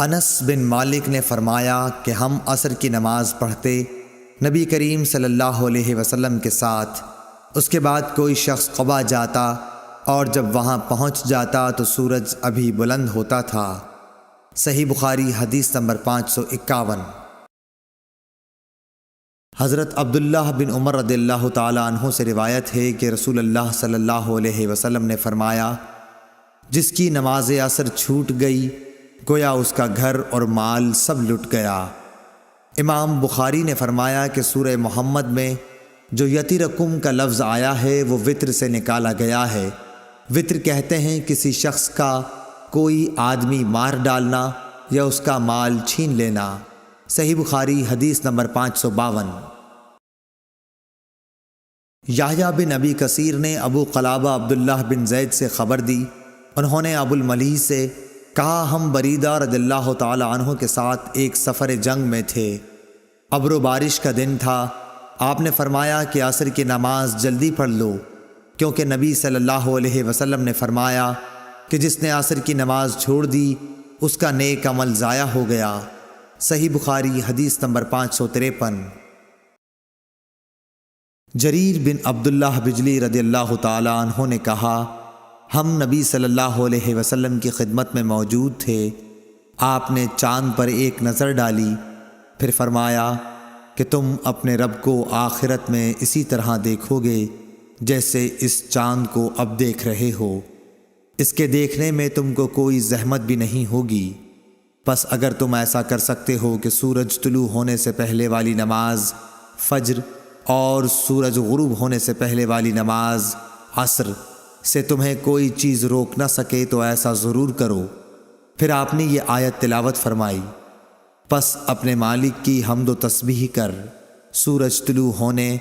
انس بن مالک نے فرمایا کہ ہم عصر کی نماز پڑھتے نبی کریم صلی اللہ علیہ وسلم کے ساتھ، اس کے بعد کوئی شخص قباء جاتا اور جب وہاں پہنچ جاتا تو سورج ابھی بلند ہوتا تھا۔ صحیح بخاری حدیث نمبر 551۔ حضرت عبداللہ بن عمر رضی اللہ تعالی عنہ سے روایت ہے کہ رسول اللہ صلی اللہ علیہ وسلم نے فرمایا، جس کی نماز عصر چھوٹ گئی گویا اس کا گھر اور مال سب لٹ گیا۔ امام بخاری نے فرمایا کہ سورہ محمد میں جو یترکم کا لفظ آیا ہے وہ وطر سے نکالا گیا ہے۔ وطر کہتے ہیں کسی شخص کا کوئی آدمی مار ڈالنا یا اس کا مال چھین لینا۔ صحیح بخاری حدیث نمبر 552۔ یحییٰ بن ابی کثیر نے ابو قلابہ عبداللہ بن زید سے خبر دی، انہوں نے ابو الملیح سے کہا، ہم بریدہ رضی اللہ تعالی عنہ کے ساتھ ایک سفر جنگ میں تھے، ابر و بارش کا دن تھا۔ آپ نے فرمایا کہ عصر کی نماز جلدی پڑھ لو، کیونکہ نبی صلی اللہ علیہ وسلم نے فرمایا کہ جس نے عصر کی نماز چھوڑ دی اس کا نیک عمل ضائع ہو گیا۔ صحیح بخاری حدیث نمبر 553۔ جریر بن عبداللہ بجلی رضی اللہ تعالی عنہ نے کہا، ہم نبی صلی اللہ علیہ وسلم کی خدمت میں موجود تھے، آپ نے چاند پر ایک نظر ڈالی، پھر فرمایا کہ تم اپنے رب کو آخرت میں اسی طرح دیکھو گے جیسے اس چاند کو اب دیکھ رہے ہو، اس کے دیکھنے میں تم کو کوئی زحمت بھی نہیں ہوگی۔ پس اگر تم ایسا کر سکتے ہو کہ سورج طلوع ہونے سے پہلے والی نماز فجر اور سورج غروب ہونے سے پہلے والی نماز عصر سے تمہیں کوئی چیز روک نہ سکے تو ایسا ضرور کرو۔ پھر آپ نے یہ آیت تلاوت فرمائی، پس اپنے مالک کی حمد و تسبیح کر سورج طلوع ہونے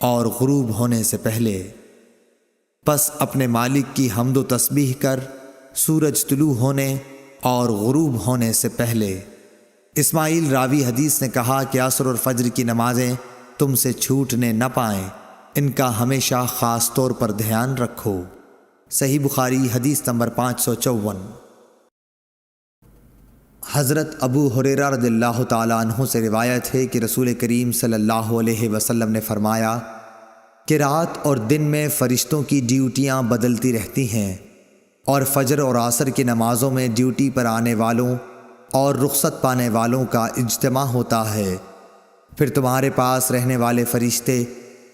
اور غروب ہونے سے پہلے۔ پس اپنے مالک کی حمد و تسبیح کر سورج طلوع ہونے اور غروب ہونے سے پہلے۔ اسماعیل راوی حدیث نے کہا کہ عصر اور فجر کی نمازیں تم سے چھوٹنے نہ پائیں، ان کا ہمیشہ خاص طور پر دھیان رکھو۔ صحیح بخاری حدیث نمبر 554۔ حضرت ابو ہریرہ رضی اللہ تعالی عنہ سے روایت ہے کہ رسول کریم صلی اللہ علیہ وسلم نے فرمایا کہ رات اور دن میں فرشتوں کی ڈیوٹیاں بدلتی رہتی ہیں، اور فجر اور عصر کی نمازوں میں ڈیوٹی پر آنے والوں اور رخصت پانے والوں کا اجتماع ہوتا ہے۔ پھر تمہارے پاس رہنے والے فرشتے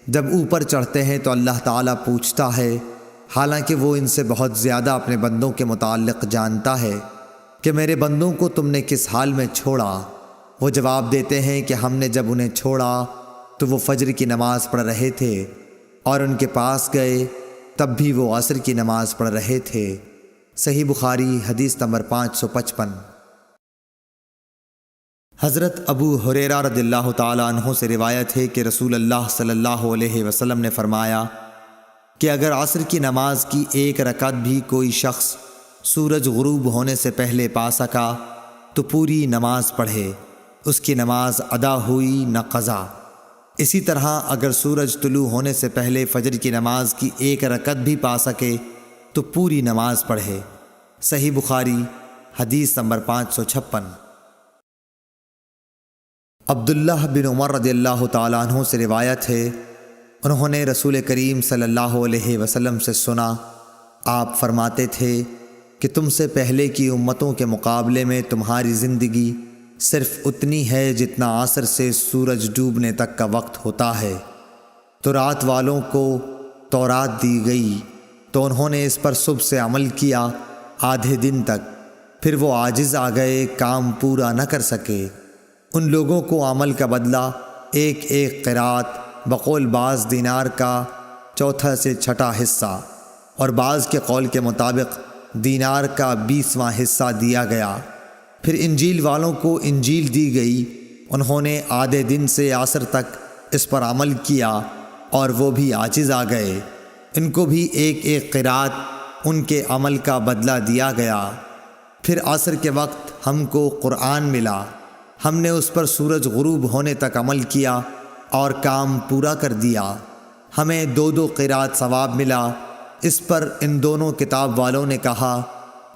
جب اوپر چڑھتے ہیں تو اللہ تعالیٰ پوچھتا ہے، حالانکہ وہ ان سے بہت زیادہ اپنے بندوں کے متعلق جانتا ہے، کہ میرے بندوں کو تم نے کس حال میں چھوڑا؟ وہ جواب دیتے ہیں کہ ہم نے جب انہیں چھوڑا تو وہ فجر کی نماز پڑھ رہے تھے، اور ان کے پاس گئے تب بھی وہ عصر کی نماز پڑھ رہے تھے۔ صحیح بخاری حدیث نمبر 555۔ حضرت ابو ہریرہ رضی اللہ تعالی عنہ سے روایت ہے کہ رسول اللہ صلی اللہ علیہ وسلم نے فرمایا کہ اگر عصر کی نماز کی ایک رکعت بھی کوئی شخص سورج غروب ہونے سے پہلے پا سکا تو پوری نماز پڑھے، اس کی نماز ادا ہوئی نہ قضا۔ اسی طرح اگر سورج طلوع ہونے سے پہلے فجر کی نماز کی ایک رکعت بھی پا سکے تو پوری نماز پڑھے۔ صحیح بخاری حدیث نمبر 556۔ عبداللہ بن عمر رضی اللہ تعالیٰ عنہ سے روایت ہے، انہوں نے رسول کریم صلی اللہ علیہ وسلم سے سنا، آپ فرماتے تھے کہ تم سے پہلے کی امتوں کے مقابلے میں تمہاری زندگی صرف اتنی ہے جتنا عصر سے سورج ڈوبنے تک کا وقت ہوتا ہے۔ تو رات والوں کو تورات دی گئی تو انہوں نے اس پر صبح سے عمل کیا آدھے دن تک، پھر وہ عاجز آ گئے، کام پورا نہ کر سکے۔ ان لوگوں کو عمل کا بدلہ ایک ایک قرات بقول بعض دینار کا چوتھا سے چھٹا حصہ، اور بعض کے قول کے مطابق دینار کا 20واں حصہ دیا گیا۔ پھر انجیل والوں کو انجیل دی گئی، انہوں نے آدھے دن سے عصر تک اس پر عمل کیا اور وہ بھی عاجز آ گئے، ان کو بھی ایک ایک قرات ان کے عمل کا بدلہ دیا گیا۔ پھر عصر کے وقت ہم کو قرآن ملا، ہم نے اس پر سورج غروب ہونے تک عمل کیا اور کام پورا کر دیا، ہمیں 2 قرات ثواب ملا۔ اس پر ان دونوں کتاب والوں نے کہا،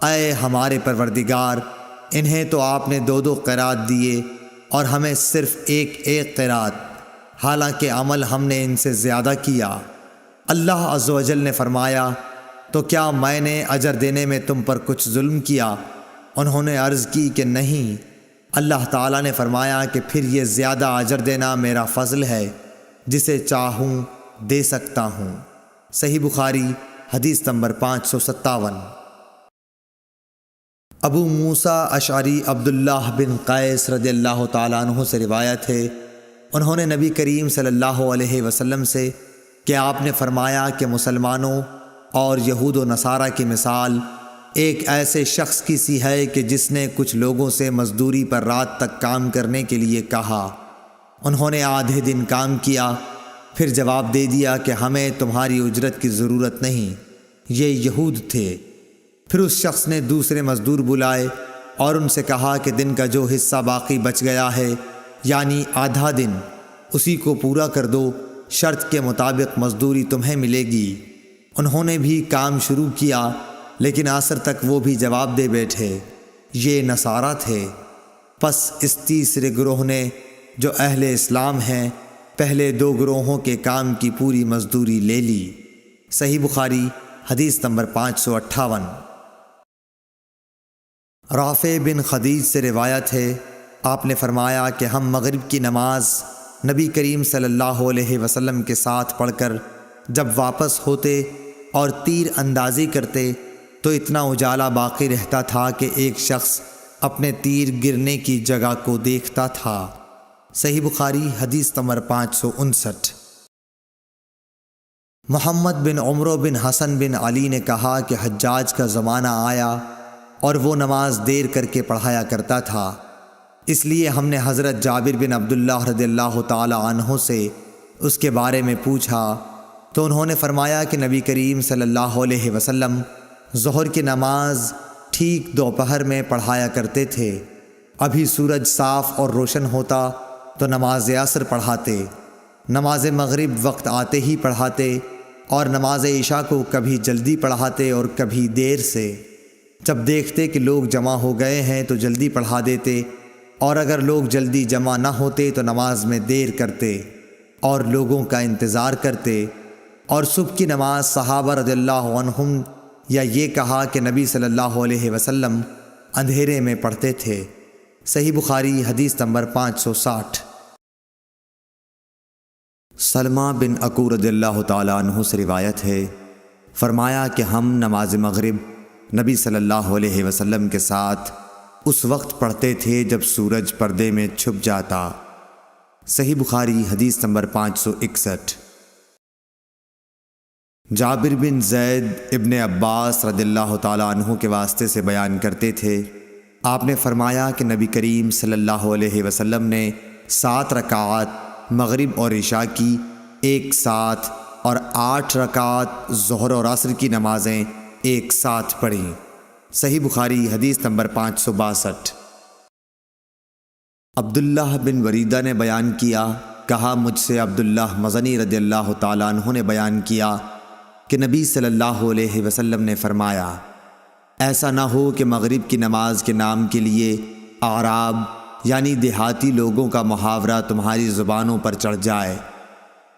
اے ہمارے پروردگار، انہیں تو آپ نے 2 قرات دیے اور ہمیں صرف ایک قرات، حالانکہ عمل ہم نے ان سے زیادہ کیا۔ اللہ عز و جل نے فرمایا، تو کیا میں نے اجر دینے میں تم پر کچھ ظلم کیا؟ انہوں نے عرض کی کہ نہیں۔ اللہ تعالیٰ نے فرمایا کہ پھر یہ زیادہ اجر دینا میرا فضل ہے، جسے چاہوں دے سکتا ہوں۔ صحیح بخاری حدیث نمبر 557۔ ابو موسیٰ اشعری عبداللہ بن قیس رضی اللہ تعالیٰ عنہ سے روایت ہے، انہوں نے نبی کریم صلی اللہ علیہ وسلم سے کہ آپ نے فرمایا کہ مسلمانوں اور یہود و نصارہ کی مثال ایک ایسے شخص کی سی ہے کہ جس نے کچھ لوگوں سے مزدوری پر رات تک کام کرنے کے لیے کہا۔ انہوں نے آدھے دن کام کیا، پھر جواب دے دیا کہ ہمیں تمہاری اجرت کی ضرورت نہیں، یہ یہود تھے۔ پھر اس شخص نے دوسرے مزدور بلائے اور ان سے کہا کہ دن کا جو حصہ باقی بچ گیا ہے، یعنی آدھا دن، اسی کو پورا کر دو، شرط کے مطابق مزدوری تمہیں ملے گی۔ انہوں نے بھی کام شروع کیا، لیکن عصر تک وہ بھی جواب دے بیٹھے، یہ نصارہ تھے۔ پس اس تیسرے گروہ نے جو اہل اسلام ہیں پہلے 2 گروہوں کے کام کی پوری مزدوری لے لی۔ صحیح بخاری حدیث نمبر 558۔ رافع بن خدیج سے روایت ہے، آپ نے فرمایا کہ ہم مغرب کی نماز نبی کریم صلی اللہ علیہ وسلم کے ساتھ پڑھ کر جب واپس ہوتے اور تیر اندازی کرتے تو اتنا اجالا باقی رہتا تھا کہ ایک شخص اپنے تیر گرنے کی جگہ کو دیکھتا تھا۔ صحیح بخاری حدیث نمبر 559۔ محمد بن عمرو بن حسن بن علی نے کہا کہ حجاج کا زمانہ آیا اور وہ نماز دیر کر کے پڑھایا کرتا تھا، اس لیے ہم نے حضرت جابر بن عبداللہ رضی اللہ تعالی عنہ سے اس کے بارے میں پوچھا تو انہوں نے فرمایا کہ نبی کریم صلی اللہ علیہ وسلم ظہر کی نماز ٹھیک دوپہر میں پڑھایا کرتے تھے، ابھی سورج صاف اور روشن ہوتا تو نماز عصر پڑھاتے، نماز مغرب وقت آتے ہی پڑھاتے، اور نماز عشاء کو کبھی جلدی پڑھاتے اور کبھی دیر سے۔ جب دیکھتے کہ لوگ جمع ہو گئے ہیں تو جلدی پڑھا دیتے، اور اگر لوگ جلدی جمع نہ ہوتے تو نماز میں دیر کرتے اور لوگوں کا انتظار کرتے۔ اور صبح کی نماز صحابہ رضی اللہ عنہم یا یہ کہا کہ نبی صلی اللہ علیہ وسلم اندھیرے میں پڑھتے تھے۔ صحیح بخاری حدیث نمبر 560۔ سلمہ بن اکو رضی اللہ تعالیٰ عنہ سے روایت ہے، فرمایا کہ ہم نماز مغرب نبی صلی اللہ علیہ وسلم کے ساتھ اس وقت پڑھتے تھے جب سورج پردے میں چھپ جاتا۔ صحیح بخاری حدیث نمبر 561۔ جابر بن زید ابن عباس رضی اللہ تعالیٰ عنہ کے واسطے سے بیان کرتے تھے، آپ نے فرمایا کہ نبی کریم صلی اللہ علیہ وسلم نے 7 رکعات مغرب اور عشاء کی ایک ساتھ اور 8 رکعات ظہر اور عصر کی نمازیں ایک ساتھ پڑھیں۔ صحیح بخاری حدیث نمبر 562۔ عبداللہ بن وریدہ نے بیان کیا، کہا مجھ سے عبداللہ مزنی رضی اللہ تعالیٰ عنہ نے بیان کیا کہ نبی صلی اللہ علیہ وسلم نے فرمایا، ایسا نہ ہو کہ مغرب کی نماز کے نام کے لیے اعراب یعنی دیہاتی لوگوں کا محاورہ تمہاری زبانوں پر چڑھ جائے۔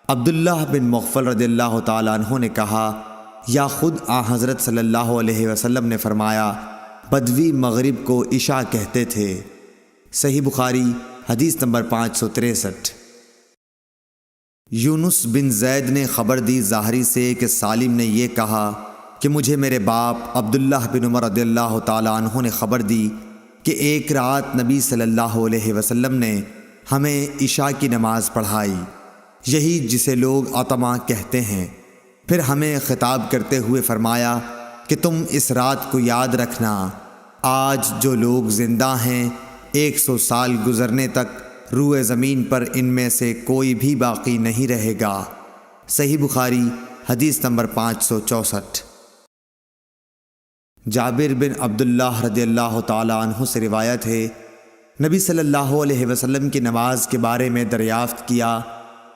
عبداللہ بن مغفل رضی اللہ تعالیٰ عنہ نے کہا، یا خود حضرت صلی اللہ علیہ وسلم نے فرمایا، بدوی مغرب کو عشاء کہتے تھے۔ صحیح بخاری حدیث نمبر 563۔ یونس بن زید نے خبر دی ظاہری سے کہ سالم نے یہ کہا کہ مجھے میرے باپ عبداللہ بن عمر رضی اللہ تعالیٰ عنہ نے خبر دی کہ ایک رات نبی صلی اللہ علیہ وسلم نے ہمیں عشاء کی نماز پڑھائی، یہی جسے لوگ عتمہ کہتے ہیں۔ پھر ہمیں خطاب کرتے ہوئے فرمایا کہ تم اس رات کو یاد رکھنا، آج جو لوگ زندہ ہیں 100 سال گزرنے تک روئے زمین پر ان میں سے کوئی بھی باقی نہیں رہے گا۔ صحیح بخاری حدیث نمبر 564۔ جابر بن عبداللہ رضی اللہ تعالیٰ عنہ سے روایت ہے، نبی صلی اللہ علیہ وسلم کی نماز کے بارے میں دریافت کیا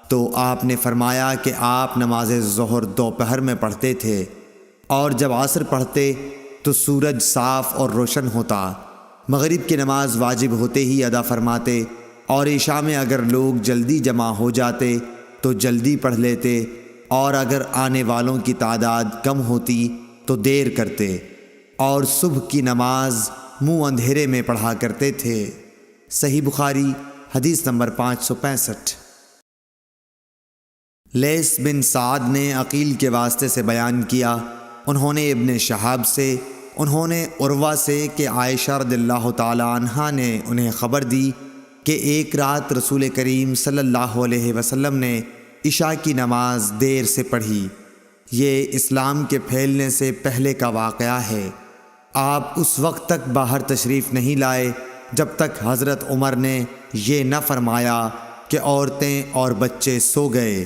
تو آپ نے فرمایا کہ آپ نماز ظہر دوپہر میں پڑھتے تھے، اور جب عصر پڑھتے تو سورج صاف اور روشن ہوتا، مغرب کی نماز واجب ہوتے ہی ادا فرماتے، اور عشاء میں اگر لوگ جلدی جمع ہو جاتے تو جلدی پڑھ لیتے، اور اگر آنے والوں کی تعداد کم ہوتی تو دیر کرتے، اور صبح کی نماز منہ اندھیرے میں پڑھا کرتے تھے۔ صحیح بخاری حدیث نمبر 565۔ لیث بن سعد نے عقیل کے واسطے سے بیان کیا، انہوں نے ابن شہاب سے، انہوں نے عروہ سے کہ عائشہ رضی اللہ تعالی عنہا نے انہیں خبر دی کہ ایک رات رسول کریم صلی اللہ علیہ وسلم نے عشاء کی نماز دیر سے پڑھی۔ یہ اسلام کے پھیلنے سے پہلے کا واقعہ ہے۔ آپ اس وقت تک باہر تشریف نہیں لائے جب تک حضرت عمر نے یہ نہ فرمایا کہ عورتیں اور بچے سو گئے۔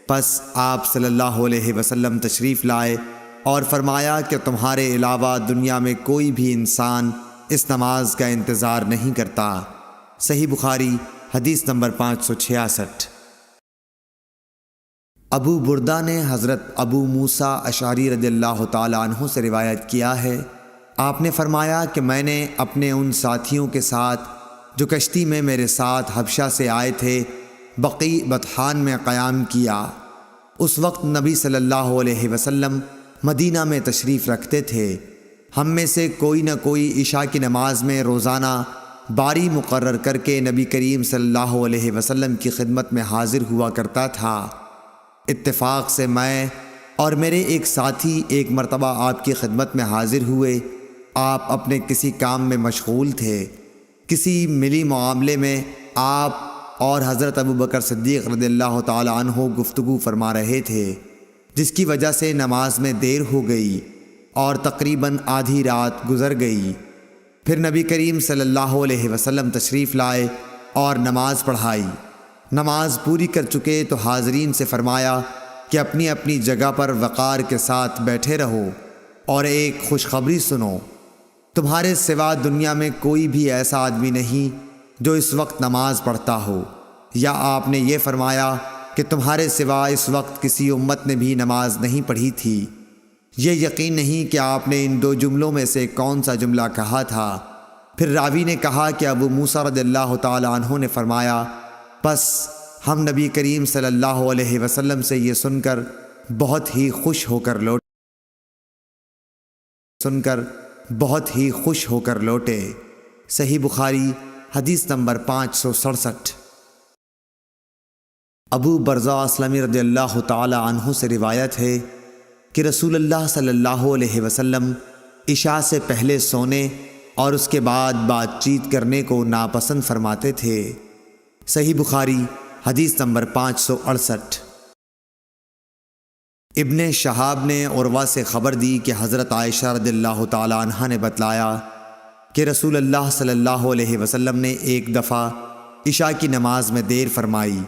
پس آپ صلی اللہ علیہ وسلم تشریف لائے اور فرمایا کہ تمہارے علاوہ دنیا میں کوئی بھی انسان اس نماز کا انتظار نہیں کرتا۔ صحیح بخاری حدیث نمبر 566۔ ابو بردہ نے حضرت ابو موسیٰ اشعری رضی اللہ تعالیٰ عنہ سے روایت کیا ہے، آپ نے فرمایا کہ میں نے اپنے ان ساتھیوں کے ساتھ جو کشتی میں میرے ساتھ حبشہ سے آئے تھے بقیع بطحان میں قیام کیا۔ اس وقت نبی صلی اللہ علیہ وسلم مدینہ میں تشریف رکھتے تھے۔ ہم میں سے کوئی نہ کوئی عشاء کی نماز میں روزانہ باری مقرر کر کے نبی کریم صلی اللہ علیہ وسلم کی خدمت میں حاضر ہوا کرتا تھا۔ اتفاق سے میں اور میرے ایک ساتھی ایک مرتبہ آپ کی خدمت میں حاضر ہوئے۔ آپ اپنے کسی کام میں مشغول تھے۔ کسی ملی معاملے میں آپ اور حضرت ابو بکر صدیق رضی اللہ تعالی عنہ گفتگو فرما رہے تھے، جس کی وجہ سے نماز میں دیر ہو گئی اور تقریباً آدھی رات گزر گئی۔ پھر نبی کریم صلی اللہ علیہ وسلم تشریف لائے اور نماز پڑھائی۔ نماز پوری کر چکے تو حاضرین سے فرمایا کہ اپنی اپنی جگہ پر وقار کے ساتھ بیٹھے رہو اور ایک خوشخبری سنو، تمہارے سوا دنیا میں کوئی بھی ایسا آدمی نہیں جو اس وقت نماز پڑھتا ہو، یا آپ نے یہ فرمایا کہ تمہارے سوا اس وقت کسی امت نے بھی نماز نہیں پڑھی تھی۔ یہ یقین نہیں کہ آپ نے ان دو جملوں میں سے کون سا جملہ کہا تھا۔ پھر راوی نے کہا کہ ابو موسیٰ رضی اللہ تعالی عنہ نے فرمایا، پس ہم نبی کریم صلی اللہ علیہ وسلم سے یہ سن کر بہت ہی خوش ہو کر لوٹے۔ صحیح بخاری حدیث نمبر 567۔ ابو برزہ اسلمی رضی اللہ تعالی عنہ سے روایت ہے کہ رسول اللہ صلی اللہ علیہ وسلم عشاء سے پہلے سونے اور اس کے بعد بات چیت کرنے کو ناپسند فرماتے تھے۔ صحیح بخاری حدیث نمبر 568۔ ابن شہاب نے عروہ سے خبر دی کہ حضرت عائشہ رضی اللہ تعالی عنہا نے بتلایا کہ رسول اللہ صلی اللہ علیہ وسلم نے ایک دفعہ عشاء کی نماز میں دیر فرمائی،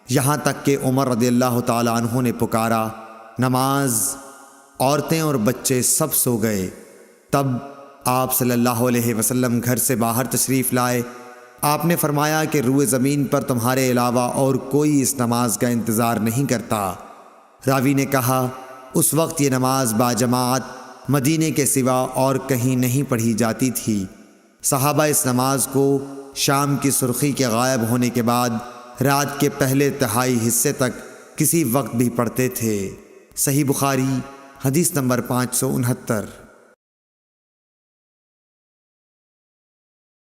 یہاں تک کہ عمر رضی اللہ تعالی عنہ نے پکارا، نماز، عورتیں اور بچے سب سو گئے۔ تب آپ صلی اللہ علیہ وسلم گھر سے باہر تشریف لائے۔ آپ نے فرمایا کہ روئے زمین پر تمہارے علاوہ اور کوئی اس نماز کا انتظار نہیں کرتا۔ راوی نے کہا، اس وقت یہ نماز باجماعت مدینے کے سوا اور کہیں نہیں پڑھی جاتی تھی۔ صحابہ اس نماز کو شام کی سرخی کے غائب ہونے کے بعد رات کے پہلے تہائی حصے تک کسی وقت بھی پڑھتے تھے۔ صحیح بخاری حدیث نمبر 569۔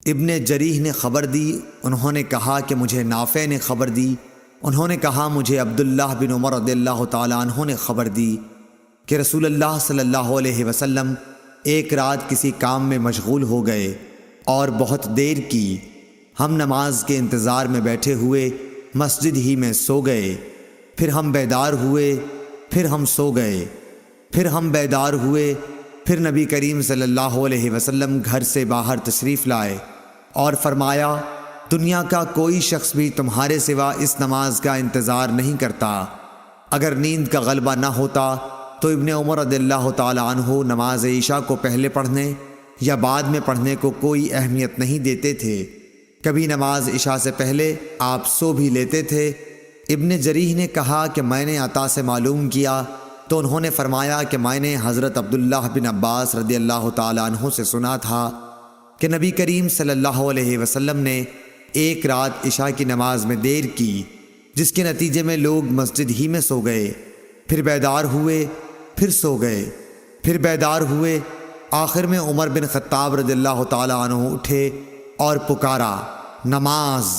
ابن جریح نے خبر دی، انہوں نے کہا کہ مجھے نافع نے خبر دی، انہوں نے کہا مجھے عبداللہ بن عمر رضی اللہ تعالی عنہ نے خبر دی کہ رسول اللہ صلی اللہ علیہ وسلم ایک رات کسی کام میں مشغول ہو گئے اور بہت دیر کی۔ ہم نماز کے انتظار میں بیٹھے ہوئے مسجد ہی میں سو گئے، پھر ہم بیدار ہوئے، پھر ہم سو گئے، پھر ہم بیدار ہوئے، پھر نبی کریم صلی اللہ علیہ وسلم گھر سے باہر تشریف لائے اور فرمایا، دنیا کا کوئی شخص بھی تمہارے سوا اس نماز کا انتظار نہیں کرتا۔ اگر نیند کا غلبہ نہ ہوتا تو ابن عمر رضی اللہ تعالی عنہ نماز عشاء کو پہلے پڑھنے یا بعد میں پڑھنے کو کوئی اہمیت نہیں دیتے تھے۔ کبھی نماز عشاء سے پہلے آپ سو بھی لیتے تھے۔ ابن جریح نے کہا کہ میں نے عطا سے معلوم کیا تو انہوں نے فرمایا کہ میں نے حضرت عبداللہ بن عباس رضی اللہ تعالی عنہ سے سنا تھا کہ نبی کریم صلی اللہ علیہ وسلم نے ایک رات عشاء کی نماز میں دیر کی، جس کے نتیجے میں لوگ مسجد ہی میں سو گئے، پھر بیدار ہوئے، پھر سو گئے، پھر بیدار ہوئے۔ آخر میں عمر بن خطاب رضی اللہ تعالی عنہ اٹھے اور پکارا، نماز۔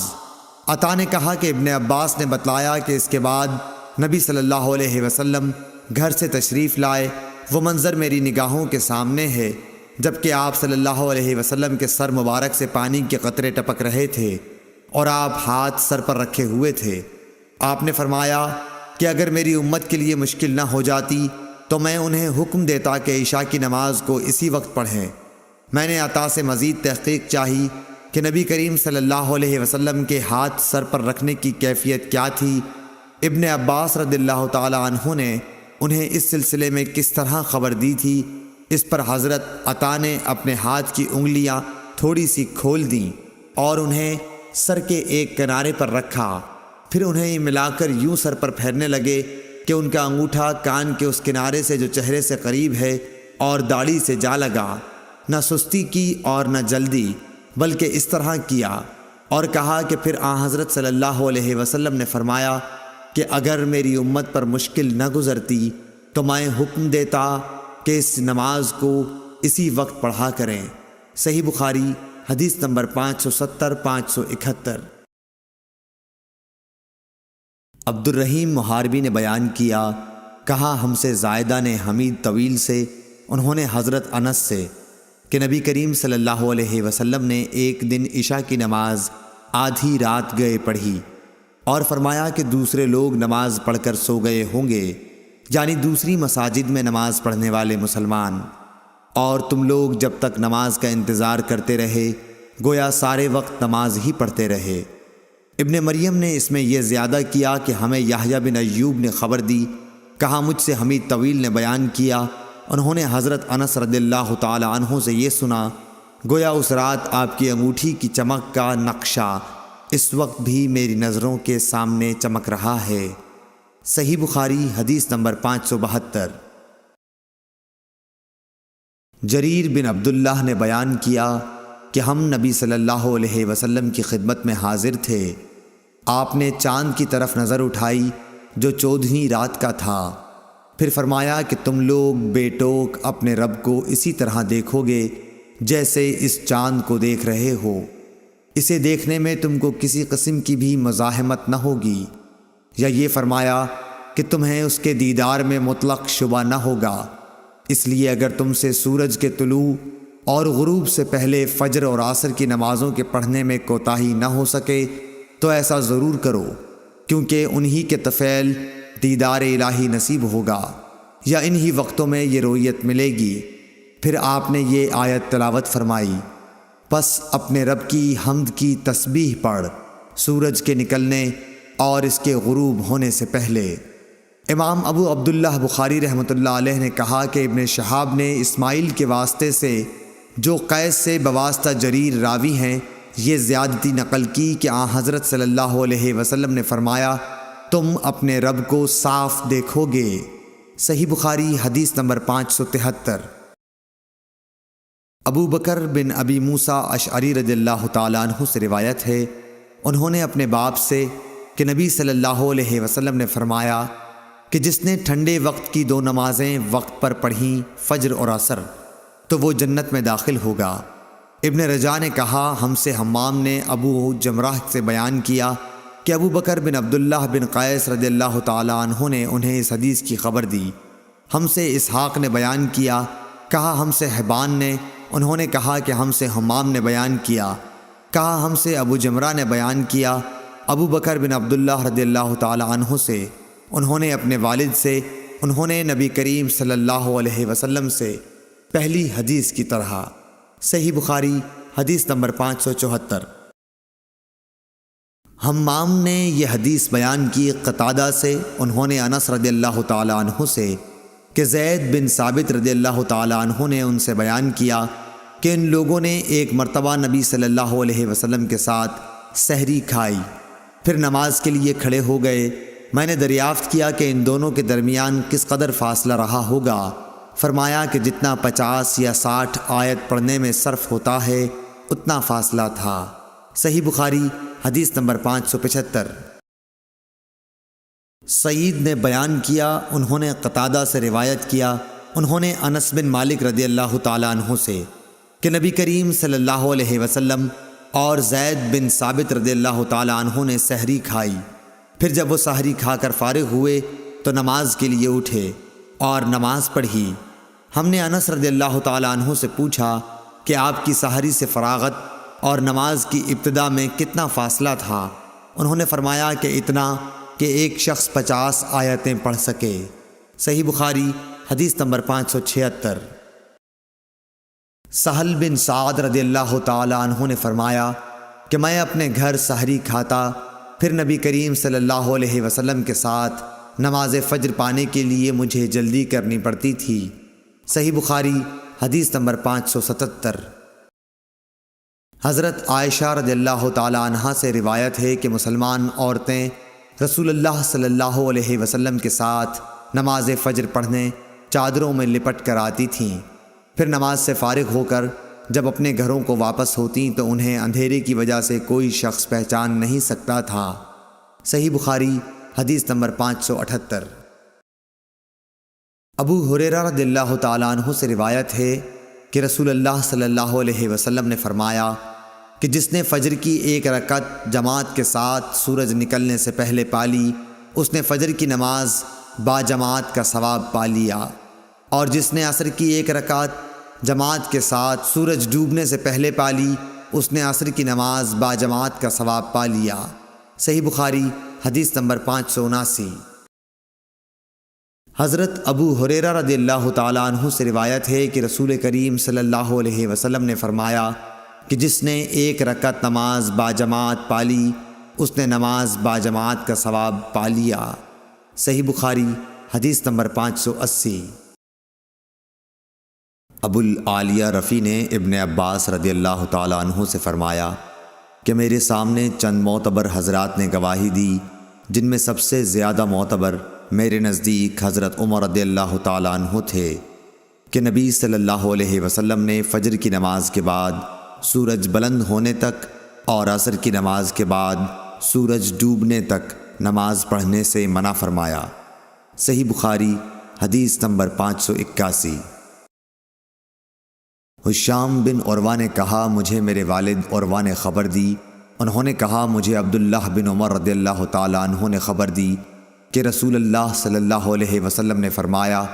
عطا نے کہا کہ ابن عباس نے بتلایا کہ اس کے بعد نبی صلی اللہ علیہ وسلم گھر سے تشریف لائے۔ وہ منظر میری نگاہوں کے سامنے ہے جبکہ آپ صلی اللہ علیہ وسلم کے سر مبارک سے پانی کے قطرے ٹپک رہے تھے اور آپ ہاتھ سر پر رکھے ہوئے تھے۔ آپ نے فرمایا کہ اگر میری امت کے لیے مشکل نہ ہو جاتی تو میں انہیں حکم دیتا کہ عشاء کی نماز کو اسی وقت پڑھیں۔ میں نے عطا سے مزید تحقیق چاہی کہ نبی کریم صلی اللہ علیہ وسلم کے ہاتھ سر پر رکھنے کی کیفیت کیا تھی۔ ابن عباس رضی اللہ تعالی عنہ نے انہیں اس سلسلے میں کس طرح خبر دی تھی، اس پر حضرت عطا نے اپنے ہاتھ کی انگلیاں تھوڑی سی کھول دیں اور انہیں سر کے ایک کنارے پر رکھا، پھر انہیں ملا کر یوں سر پر پھیرنے لگے کہ ان کا انگوٹھا کان کے اس کنارے سے جو چہرے سے قریب ہے اور داڑھی سے جا لگا۔ نہ سستی کی اور نہ جلدی، بلکہ اس طرح کیا، اور کہا کہ پھر حضرت صلی اللہ علیہ وسلم نے فرمایا کہ اگر میری امت پر مشکل نہ گزرتی تو میں حکم دیتا کہ اس نماز کو اسی وقت پڑھا کریں۔ صحیح بخاری حدیث نمبر 570 571۔ عبد الرحیم محاربی نے بیان کیا، کہا ہم سے زائدہ نے حمید طویل سے، انہوں نے حضرت انس سے کہ نبی کریم صلی اللہ علیہ وسلم نے ایک دن عشاء کی نماز آدھی رات گئے پڑھی اور فرمایا کہ دوسرے لوگ نماز پڑھ کر سو گئے ہوں گے، یعنی دوسری مساجد میں نماز پڑھنے والے مسلمان، اور تم لوگ جب تک نماز کا انتظار کرتے رہے گویا سارے وقت نماز ہی پڑھتے رہے۔ ابن مریم نے اس میں یہ زیادہ کیا کہ ہمیں یحییٰ بن ایوب نے خبر دی، کہا مجھ سے حمید طویل نے بیان کیا، انہوں نے حضرت انس رضی اللہ تعالی عنہ سے یہ سنا، گویا اس رات آپ کی انگوٹھی کی چمک کا نقشہ اس وقت بھی میری نظروں کے سامنے چمک رہا ہے۔ صحیح بخاری حدیث نمبر 572۔ جریر بن عبداللہ نے بیان کیا کہ ہم نبی صلی اللہ علیہ وسلم کی خدمت میں حاضر تھے، آپ نے چاند کی طرف نظر اٹھائی جو 14ویں رات کا تھا، پھر فرمایا کہ تم لوگ بے ٹوک اپنے رب کو اسی طرح دیکھو گے جیسے اس چاند کو دیکھ رہے ہو، اسے دیکھنے میں تم کو کسی قسم کی بھی مزاحمت نہ ہوگی، یا یہ فرمایا کہ تمہیں اس کے دیدار میں مطلق شبہ نہ ہوگا، اس لیے اگر تم سے سورج کے طلوع اور غروب سے پہلے فجر اور عصر کی نمازوں کے پڑھنے میں کوتاہی نہ ہو سکے تو ایسا ضرور کرو، کیونکہ انہی کے طفیل دیدار الہی نصیب ہوگا، یا انہی وقتوں میں یہ رویت ملے گی۔ پھر آپ نے یہ آیت تلاوت فرمائی، پس اپنے رب کی حمد کی تسبیح پڑھ سورج کے نکلنے اور اس کے غروب ہونے سے پہلے۔ امام ابو عبداللہ بخاری رحمۃ اللہ علیہ نے کہا کہ ابن شہاب نے اسماعیل کے واسطے سے جو قیس سے بواسطہ جریر راوی ہیں یہ زیادتی نقل کی کہ حضرت صلی اللہ علیہ وسلم نے فرمایا تم اپنے رب کو صاف دیکھو گے۔ صحیح بخاری حدیث نمبر 573۔ ابو بکر بن ابی موسیٰ اشعری رضی اللہ تعالیٰ عنہ سے روایت ہے، انہوں نے اپنے باپ سے کہ نبی صلی اللہ علیہ وسلم نے فرمایا کہ جس نے ٹھنڈے وقت کی 2 نمازیں وقت پر پڑھیں فجر اور عصر تو وہ جنت میں داخل ہوگا۔ ابن رجا نے کہا ہم سے حمام نے ابو جمرہ سے بیان کیا کہ ابو بکر بن عبداللہ بن قیس رضی اللہ تعالیٰ عنہ نے انہیں اس حدیث کی خبر دی۔ ہم سے اسحاق نے بیان کیا، کہا ہم سے حبان نے، انہوں نے کہا کہ ہم سے حمام نے بیان کیا، کہا ہم سے ابو جمرہ نے بیان کیا ابو بکر بن عبداللہ رضی اللہ تعالیٰ عنہ سے، انہوں نے اپنے والد سے، انہوں نے نبی کریم صلی اللہ علیہ وسلم سے پہلی حدیث کی طرح۔ صحیح بخاری حدیث نمبر 574۔ حمام نے یہ حدیث بیان کی قتادہ سے، انہوں نے انس رضی اللہ تعالیٰ عنہ سے کہ زید بن ثابت رضی اللہ تعالیٰ عنہ نے ان سے بیان کیا کہ ان لوگوں نے ایک مرتبہ نبی صلی اللہ علیہ وسلم کے ساتھ سحری کھائی، پھر نماز کے لیے کھڑے ہو گئے۔ میں نے دریافت کیا کہ ان دونوں کے درمیان کس قدر فاصلہ رہا ہوگا، فرمایا کہ جتنا 50 یا 60 آیت پڑھنے میں صرف ہوتا ہے اتنا فاصلہ تھا۔ صحیح بخاری حدیث نمبر 575۔ سعید نے بیان کیا، انہوں نے قتادہ سے روایت کیا، انہوں نے انس بن مالک رضی اللہ تعالیٰ عنہ سے کہ نبی کریم صلی اللہ علیہ وسلم اور زید بن ثابت رضی اللہ تعالیٰ عنہ نے سحری کھائی، پھر جب وہ سحری کھا کر فارغ ہوئے تو نماز کے لیے اٹھے اور نماز پڑھی۔ ہم نے انس رضی اللہ تعالیٰ عنہ سے پوچھا کہ آپ کی سحری سے فراغت اور نماز کی ابتدا میں کتنا فاصلہ تھا؟ انہوں نے فرمایا کہ اتنا کہ ایک شخص 50 آیتیں پڑھ سکے۔ صحیح بخاری حدیث نمبر 576۔ سہل بن سعد رضی اللہ تعالی عنہ نے فرمایا کہ میں اپنے گھر سحری کھاتا، پھر نبی کریم صلی اللہ علیہ وسلم کے ساتھ نماز فجر پانے کے لیے مجھے جلدی کرنی پڑتی تھی۔ صحیح بخاری حدیث نمبر 577۔ حضرت عائشہ رضی اللہ تعالی عنہا سے روایت ہے کہ مسلمان عورتیں رسول اللہ صلی اللہ علیہ وسلم کے ساتھ نماز فجر پڑھنے چادروں میں لپٹ کر آتی تھیں، پھر نماز سے فارغ ہو کر جب اپنے گھروں کو واپس ہوتیں تو انہیں اندھیرے کی وجہ سے کوئی شخص پہچان نہیں سکتا تھا۔ صحیح بخاری حدیث نمبر 578۔ ابو ہریرہ رضی اللہ تعالیٰ عنہ سے روایت ہے کہ رسول اللہ صلی اللہ علیہ وسلم نے فرمایا کہ جس نے فجر کی ایک رکعت جماعت کے ساتھ سورج نکلنے سے پہلے پالی، اس نے فجر کی نماز با جماعت کا ثواب پا لیا، اور جس نے عصر کی ایک رکعت جماعت کے ساتھ سورج ڈوبنے سے پہلے پالی، اس نے عصر کی نماز با جماعت کا ثواب پا لیا۔ صحیح بخاری حدیث نمبر 579۔ حضرت ابو ہریرہ رضی اللہ تعالیٰ عنہ سے روایت ہے کہ رسول کریم صلی اللہ علیہ وسلم نے فرمایا کہ جس نے ایک رکعت نماز با جماعت پالی، اس نے نماز با جماعت کا ثواب پا لیا۔ صحیح بخاری حدیث نمبر 580۔ ابو العالیہ رفیع نے ابن عباس رضی اللہ تعالیٰ عنہ سے فرمایا کہ میرے سامنے چند معتبر حضرات نے گواہی دی، جن میں سب سے زیادہ معتبر میرے نزدیک حضرت عمر رضی اللہ تعالیٰ عنہ تھے کہ نبی صلی اللہ علیہ وسلم نے فجر کی نماز کے بعد سورج بلند ہونے تک اور عصر کی نماز کے بعد سورج ڈوبنے تک نماز پڑھنے سے منع فرمایا۔ صحیح بخاری حدیث نمبر 581۔ حشام بن عروہ نے کہا مجھے میرے والد عروہ نے خبر دی، انہوں نے کہا مجھے عبداللہ بن عمر رضی اللہ تعالیٰ عنہ نے خبر دی کہ رسول اللہ صلی اللہ علیہ وسلم نے فرمایا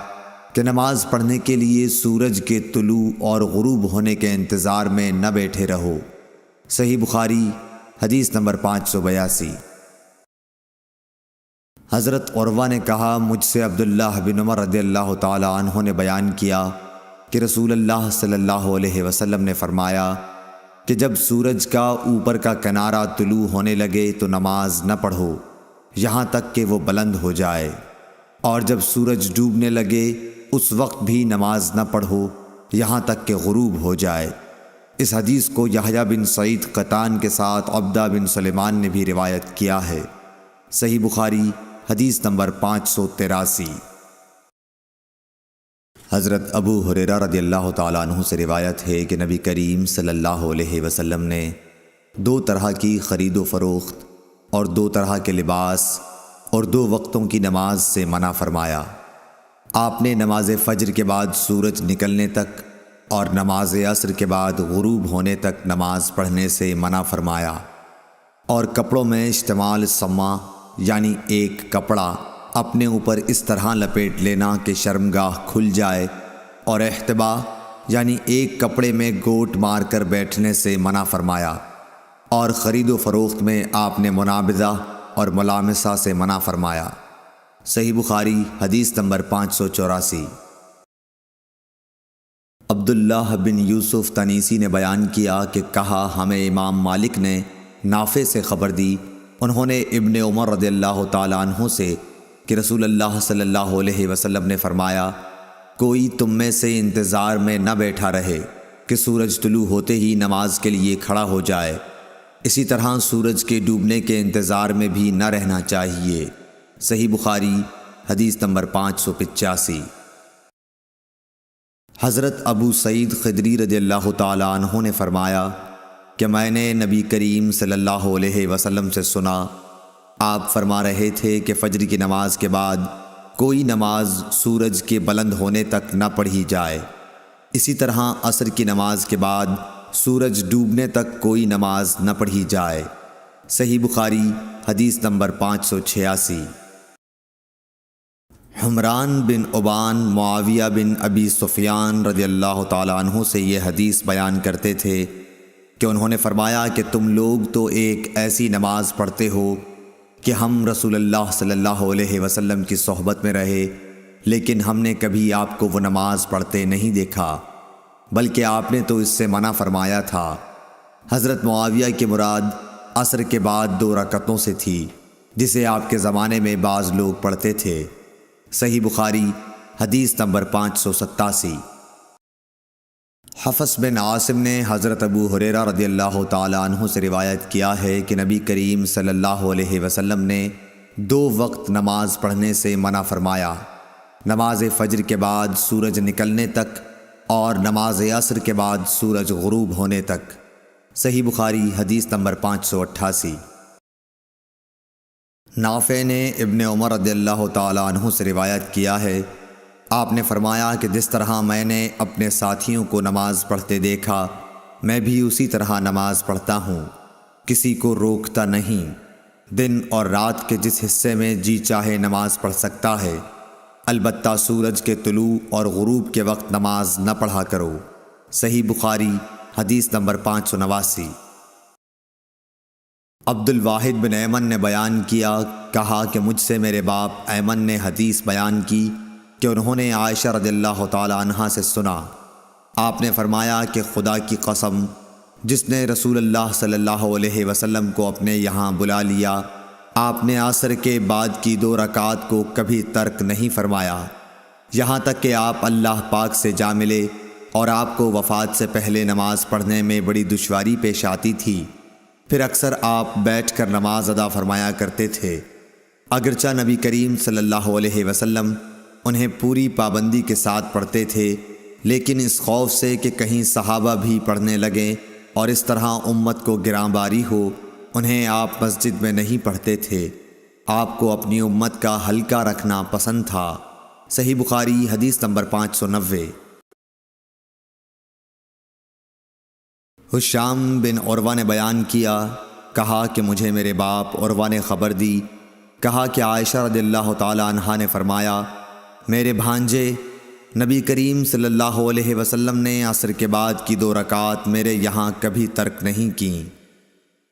کہ نماز پڑھنے کے لیے سورج کے طلوع اور غروب ہونے کے انتظار میں نہ بیٹھے رہو۔ صحیح بخاری حدیث نمبر 582۔ حضرت عروہ نے کہا مجھ سے عبداللہ بن عمر رضی اللہ تعالیٰ عنہ نے بیان کیا کہ رسول اللہ صلی اللہ علیہ وسلم نے فرمایا کہ جب سورج کا اوپر کا کنارہ طلوع ہونے لگے تو نماز نہ پڑھو یہاں تک کہ وہ بلند ہو جائے، اور جب سورج ڈوبنے لگے اس وقت بھی نماز نہ پڑھو یہاں تک کہ غروب ہو جائے۔ اس حدیث کو یحییٰ بن سعید قطان کے ساتھ عبدہ بن سلیمان نے بھی روایت کیا ہے۔ صحیح بخاری حدیث نمبر 583۔ حضرت ابو ہریرہ رضی اللہ تعالیٰ عنہ سے روایت ہے کہ نبی کریم صلی اللہ علیہ وسلم نے 2 طرح کی خرید و فروخت اور 2 طرح کے لباس اور 2 وقتوں کی نماز سے منع فرمایا۔ آپ نے نماز فجر کے بعد سورج نکلنے تک اور نماز عصر کے بعد غروب ہونے تک نماز پڑھنے سے منع فرمایا، اور کپڑوں میں اشتمال سما یعنی ایک کپڑا اپنے اوپر اس طرح لپیٹ لینا کہ شرمگاہ کھل جائے، اور احتبا یعنی ایک کپڑے میں گوٹ مار کر بیٹھنے سے منع فرمایا، اور خرید و فروخت میں آپ نے منابضہ اور ملامسہ سے منع فرمایا۔ صحیح بخاری حدیث نمبر 584۔ عبداللہ بن یوسف تنیسی نے بیان کیا کہ کہا ہمیں امام مالک نے نافع سے خبر دی، انہوں نے ابن عمر رضی اللہ تعالیٰ عنہ سے کہ رسول اللہ صلی اللہ علیہ وسلم نے فرمایا کوئی تم میں سے انتظار میں نہ بیٹھا رہے کہ سورج طلوع ہوتے ہی نماز کے لیے کھڑا ہو جائے، اسی طرح سورج کے ڈوبنے کے انتظار میں بھی نہ رہنا چاہیے۔ صحیح بخاری حدیث نمبر 585۔ حضرت ابو سعید خدری رضی اللہ تعالیٰ عنہ نے فرمایا کہ میں نے نبی کریم صلی اللہ علیہ وسلم سے سنا، آپ فرما رہے تھے کہ فجر کی نماز کے بعد کوئی نماز سورج کے بلند ہونے تک نہ پڑھی جائے، اسی طرح عصر کی نماز کے بعد سورج ڈوبنے تک کوئی نماز نہ پڑھی جائے۔ صحیح بخاری حدیث نمبر 586۔ حمران بن عبان معاویہ بن ابی سفیان رضی اللہ تعالیٰ عنہ سے یہ حدیث بیان کرتے تھے کہ انہوں نے فرمایا کہ تم لوگ تو ایک ایسی نماز پڑھتے ہو کہ ہم رسول اللہ صلی اللہ علیہ وسلم کی صحبت میں رہے، لیکن ہم نے کبھی آپ کو وہ نماز پڑھتے نہیں دیکھا، بلکہ آپ نے تو اس سے منع فرمایا تھا۔ حضرت معاویہ کی مراد عصر کے بعد 2 رکعتوں سے تھی، جسے آپ کے زمانے میں بعض لوگ پڑھتے تھے۔ صحیح بخاری حدیث نمبر 587۔ حفص بن عاصم نے حضرت ابو ہریرہ رضی اللہ تعالیٰ عنہ سے روایت کیا ہے کہ نبی کریم صلی اللہ علیہ وسلم نے 2 وقت نماز پڑھنے سے منع فرمایا، نماز فجر کے بعد سورج نکلنے تک اور نماز عصر کے بعد سورج غروب ہونے تک۔ صحیح بخاری حدیث نمبر 588۔ نافع نے ابن عمر رضی اللہ تعالیٰ عنہ سے روایت کیا ہے، آپ نے فرمایا کہ جس طرح میں نے اپنے ساتھیوں کو نماز پڑھتے دیکھا، میں بھی اسی طرح نماز پڑھتا ہوں، کسی کو روکتا نہیں۔ دن اور رات کے جس حصے میں جی چاہے نماز پڑھ سکتا ہے، البتہ سورج کے طلوع اور غروب کے وقت نماز نہ پڑھا کرو۔ صحیح بخاری حدیث نمبر 589۔ عبد الواحد بن ایمن نے بیان کیا، کہا کہ مجھ سے میرے باپ ایمن نے حدیث بیان کی کہ انہوں نے عائشہ رضی اللہ تعالی عنہا سے سنا، آپ نے فرمایا کہ خدا کی قسم، جس نے رسول اللہ صلی اللہ علیہ وسلم کو اپنے یہاں بلا لیا، آپ نے عصر کے بعد کی 2 رکعات کو کبھی ترک نہیں فرمایا، یہاں تک کہ آپ اللہ پاک سے جا ملے اور آپ کو وفات سے پہلے نماز پڑھنے میں بڑی دشواری پیش آتی تھی، پھر اکثر آپ بیٹھ کر نماز ادا فرمایا کرتے تھے۔ اگرچہ نبی کریم صلی اللہ علیہ وسلم انہیں پوری پابندی کے ساتھ پڑھتے تھے، لیکن اس خوف سے کہ کہیں صحابہ بھی پڑھنے لگیں اور اس طرح امت کو گراں باری ہو، انہیں آپ مسجد میں نہیں پڑھتے تھے۔ آپ کو اپنی امت کا ہلکا رکھنا پسند تھا۔ صحیح بخاری حدیث نمبر 590۔ ہشام بن عروہ نے بیان کیا، کہا کہ مجھے میرے باپ عروہ نے خبر دی، کہا کہ عائشہ رضی اللہ تعالی عنہا نے فرمایا، میرے بھانجے نبی کریم صلی اللہ علیہ وسلم نے عصر کے بعد کی 2 رکعات میرے یہاں کبھی ترک نہیں کیں۔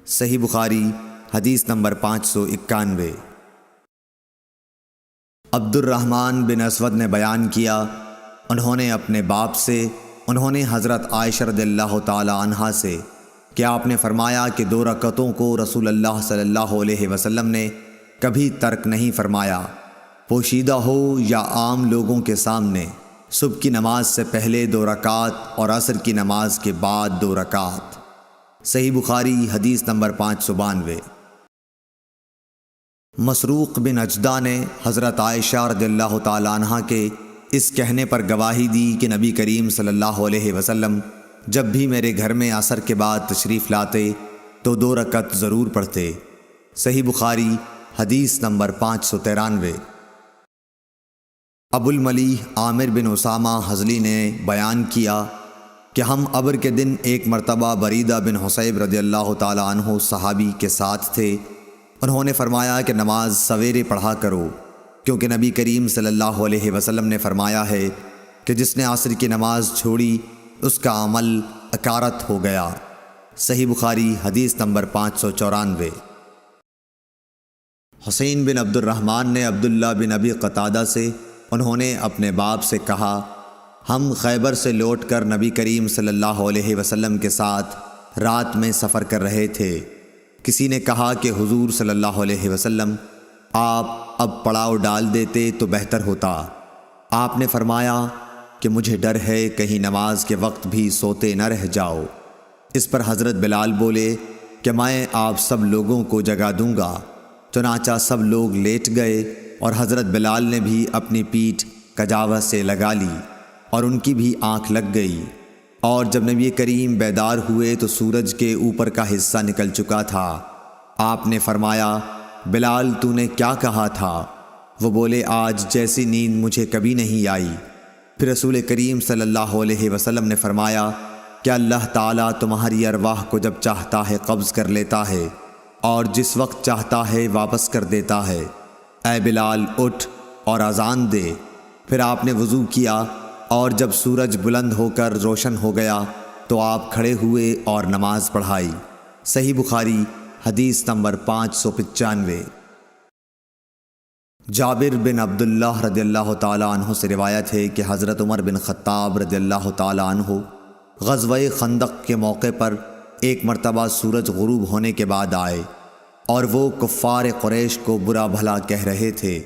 صحیح بخاری حدیث نمبر 591۔ عبد الرحمن بن اسود نے بیان کیا، انہوں نے اپنے باپ سے، انہوں نے حضرت عائشہ رضی اللہ تعالی عنہا سے کہ آپ نے فرمایا کہ 2 رکعتوں کو رسول اللہ صلی اللہ علیہ وسلم نے کبھی ترک نہیں فرمایا، پوشیدہ ہو یا عام لوگوں کے سامنے، صبح کی نماز سے پہلے 2 رکعات اور عصر کی نماز کے بعد 2 رکعات۔ صحیح بخاری حدیث نمبر 592۔ مسروق بن اجدہ نے حضرت عائشہ رضی اللہ تعالی عنہا کے اس کہنے پر گواہی دی کہ نبی کریم صلی اللہ علیہ وسلم جب بھی میرے گھر میں عصر کے بعد تشریف لاتے تو 2 رکعت ضرور پڑھتے۔ صحیح بخاری حدیث نمبر 593۔ ابو الملیح عامر بن اسامہ حضلی نے بیان کیا کہ ہم ابر کے دن ایک مرتبہ بریدہ بن حصیب رضی اللہ تعالی عنہ صحابی کے ساتھ تھے، انہوں نے فرمایا کہ نماز سویرے پڑھا کرو، کیونکہ نبی کریم صلی اللہ علیہ وسلم نے فرمایا ہے کہ جس نے عصر کی نماز چھوڑی اس کا عمل اکارت ہو گیا۔ صحیح بخاری حدیث نمبر 594۔ حسین بن عبد الرحمن نے عبداللہ بن ابی قتادہ سے، انہوں نے اپنے باپ سے کہا، ہم خیبر سے لوٹ کر نبی کریم صلی اللہ علیہ وسلم کے ساتھ رات میں سفر کر رہے تھے، کسی نے کہا کہ حضور صلی اللہ علیہ وسلم آپ اب پڑاؤ ڈال دیتے تو بہتر ہوتا۔ آپ نے فرمایا کہ مجھے ڈر ہے کہیں نماز کے وقت بھی سوتے نہ رہ جاؤ۔ اس پر حضرت بلال بولے کہ میں آپ سب لوگوں کو جگا دوں گا۔ چنانچہ سب لوگ لیٹ گئے اور حضرت بلال نے بھی اپنی پیٹھ کجاوہ سے لگا لی اور ان کی بھی آنکھ لگ گئی۔ اور جب نبی کریم بیدار ہوئے تو سورج کے اوپر کا حصہ نکل چکا تھا۔ آپ نے فرمایا، بلال تو نے کیا کہا تھا؟ وہ بولے، آج جیسی نیند مجھے کبھی نہیں آئی۔ پھر رسول کریم صلی اللہ علیہ وسلم نے فرمایا کہ اللہ تعالیٰ تمہاری ارواح کو جب چاہتا ہے قبض کر لیتا ہے اور جس وقت چاہتا ہے واپس کر دیتا ہے۔ اے بلال اٹھ اور اذان دے۔ پھر آپ نے وضو کیا اور جب سورج بلند ہو کر روشن ہو گیا تو آپ کھڑے ہوئے اور نماز پڑھائی۔ صحیح بخاری حدیث نمبر 595۔ جابر بن عبداللہ رضی اللہ تعالیٰ عنہ سے روایت ہے کہ حضرت عمر بن خطاب رضی اللہ تعالیٰ عنہ غزوہ خندق کے موقع پر ایک مرتبہ سورج غروب ہونے کے بعد آئے اور وہ کفار قریش کو برا بھلا کہہ رہے تھے،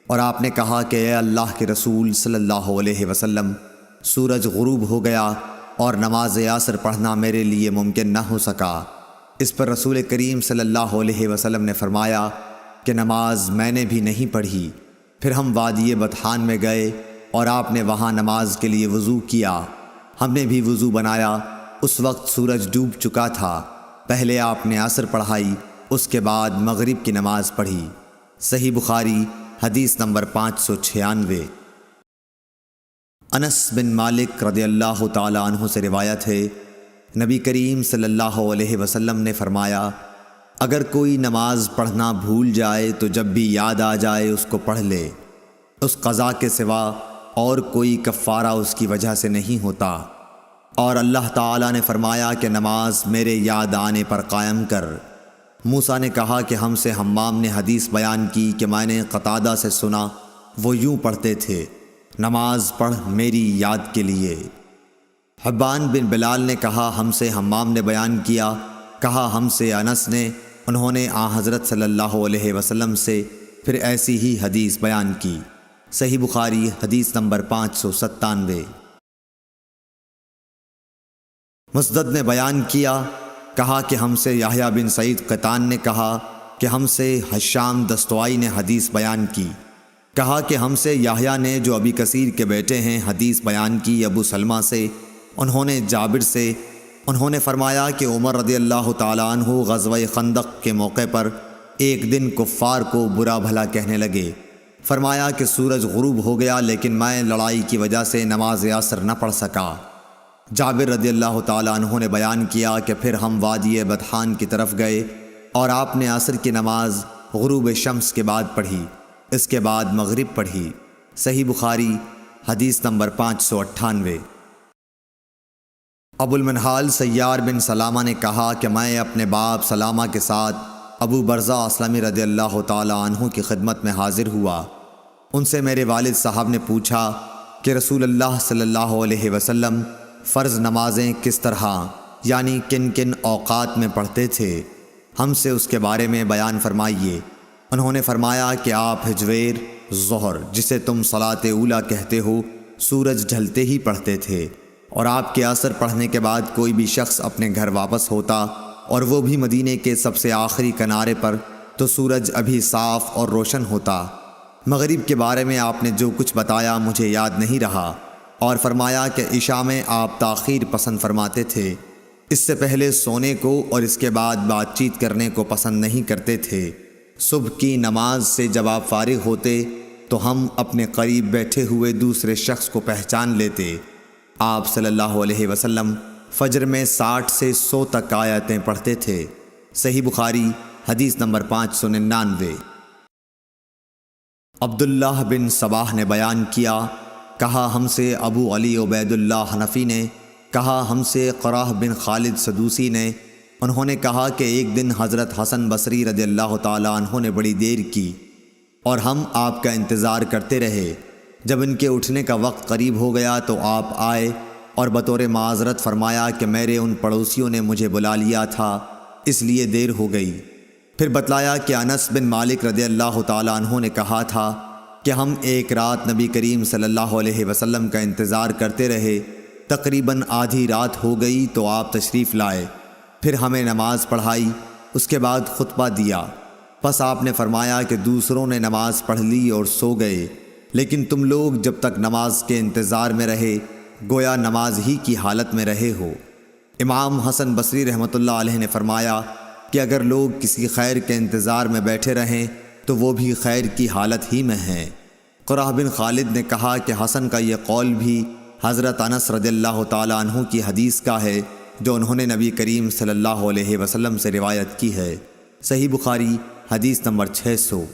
اور آپ نے کہا کہ اے اللہ کے رسول صلی اللہ علیہ وسلم، سورج غروب ہو گیا اور نماز عصر پڑھنا میرے لیے ممکن نہ ہو سکا۔ اس پر رسول کریم صلی اللہ علیہ وسلم نے فرمایا کہ نماز میں نے بھی نہیں پڑھی۔ پھر ہم وادی بطحان میں گئے اور آپ نے وہاں نماز کے لیے وضو کیا۔ ہم نے بھی وضو بنایا۔ اس وقت سورج ڈوب چکا تھا۔ پہلے آپ نے عصر پڑھائی، اس کے بعد مغرب کی نماز پڑھی۔ صحیح بخاری حدیث نمبر 596۔ انس بن مالک رضی اللہ تعالیٰ عنہ سے روایت ہے، نبی کریم صلی اللہ علیہ وسلم نے فرمایا، اگر کوئی نماز پڑھنا بھول جائے تو جب بھی یاد آ جائے اس کو پڑھ لے، اس قضا کے سوا اور کوئی کفارہ اس کی وجہ سے نہیں ہوتا۔ اور اللہ تعالیٰ نے فرمایا کہ نماز میرے یاد آنے پر قائم کر۔ موسیٰ نے کہا کہ ہم سے حمام نے حدیث بیان کی کہ میں نے قتادہ سے سنا، وہ یوں پڑھتے تھے، نماز پڑھ میری یاد کے لیے۔ حبان بن بلال نے کہا ہم سے حمام نے بیان کیا، کہا ہم سے انس نے، انہوں نے حضرت صلی اللہ علیہ وسلم سے پھر ایسی ہی حدیث بیان کی۔ صحیح بخاری حدیث نمبر 597۔ مسدد نے بیان کیا، کہا کہ ہم سے یحییٰ بن سعید قطان نے کہا کہ ہم سے حشام دستوائی نے حدیث بیان کی، کہا کہ ہم سے یحییٰ نے جو ابی کثیر کے بیٹے ہیں حدیث بیان کی ابو سلمہ سے، انہوں نے جابر سے، انہوں نے فرمایا کہ عمر رضی اللہ تعالیٰ عنہ غزوہ خندق کے موقع پر ایک دن کفار کو برا بھلا کہنے لگے۔ فرمایا کہ سورج غروب ہو گیا لیکن میں لڑائی کی وجہ سے نماز عصر نہ پڑھ سکا۔ جابر رضی اللہ تعالیٰ عنہ نے بیان کیا کہ پھر ہم وادی بطحان کی طرف گئے اور آپ نے عصر کی نماز غروب شمس کے بعد پڑھی، اس کے بعد مغرب پڑھی۔ صحیح بخاری حدیث نمبر 598۔ ابو المنہال سیار بن سلامہ نے کہا کہ میں اپنے باپ سلامہ کے ساتھ ابو برزہ اسلمی رضی اللہ تعالیٰ عنہ کی خدمت میں حاضر ہوا۔ ان سے میرے والد صاحب نے پوچھا کہ رسول اللہ صلی اللہ علیہ وسلم فرض نمازیں کس طرح یعنی کن کن اوقات میں پڑھتے تھے، ہم سے اس کے بارے میں بیان فرمائیے۔ انہوں نے فرمایا کہ آپ ہجویر، ظہر جسے تم صلاۃ اولیٰ کہتے ہو، سورج ڈھلتے ہی پڑھتے تھے، اور آپ کے عصر پڑھنے کے بعد کوئی بھی شخص اپنے گھر واپس ہوتا اور وہ بھی مدینے کے سب سے آخری کنارے پر تو سورج ابھی صاف اور روشن ہوتا۔ مغرب کے بارے میں آپ نے جو کچھ بتایا مجھے یاد نہیں رہا، اور فرمایا کہ عشاء میں آپ تاخیر پسند فرماتے تھے، اس سے پہلے سونے کو اور اس کے بعد بات چیت کرنے کو پسند نہیں کرتے تھے۔ صبح کی نماز سے جب آپ فارغ ہوتے تو ہم اپنے قریب بیٹھے ہوئے دوسرے شخص کو پہچان لیتے۔ آپ صلی اللہ علیہ وسلم فجر میں 60 سے 100 تک آیتیں پڑھتے تھے۔ صحیح بخاری حدیث نمبر 599۔ عبداللہ بن صباح نے بیان کیا، کہا ہم سے ابو علی عبید اللہ حنفی نے، کہا ہم سے قراہ بن خالد سدوسی نے، انہوں نے کہا کہ ایک دن حضرت حسن بصری رضی اللہ تعالیٰ عنہ نے بڑی دیر کی اور ہم آپ کا انتظار کرتے رہے۔ جب ان کے اٹھنے کا وقت قریب ہو گیا تو آپ آئے اور بطور معذرت فرمایا کہ میرے ان پڑوسیوں نے مجھے بلا لیا تھا اس لیے دیر ہو گئی۔ پھر بتلایا کہ انس بن مالک رضی اللہ تعالیٰ عنہ نے کہا تھا کہ ہم ایک رات نبی کریم صلی اللہ علیہ وسلم کا انتظار کرتے رہے، تقریباً آدھی رات ہو گئی تو آپ تشریف لائے، پھر ہمیں نماز پڑھائی، اس کے بعد خطبہ دیا، پس آپ نے فرمایا کہ دوسروں نے نماز پڑھ لی اور سو گئے، لیکن تم لوگ جب تک نماز کے انتظار میں رہے گویا نماز ہی کی حالت میں رہے ہو۔ امام حسن بصری رحمۃ اللہ علیہ نے فرمایا کہ اگر لوگ کسی خیر کے انتظار میں بیٹھے رہیں تو وہ بھی خیر کی حالت ہی میں ہیں۔ قرہ بن خالد نے کہا کہ حسن کا یہ قول بھی حضرت انس رضی اللہ تعالیٰ عنہ کی حدیث کا ہے جو انہوں نے نبی کریم صلی اللہ علیہ وسلم سے روایت کی ہے۔ صحیح بخاری حدیث نمبر 600۔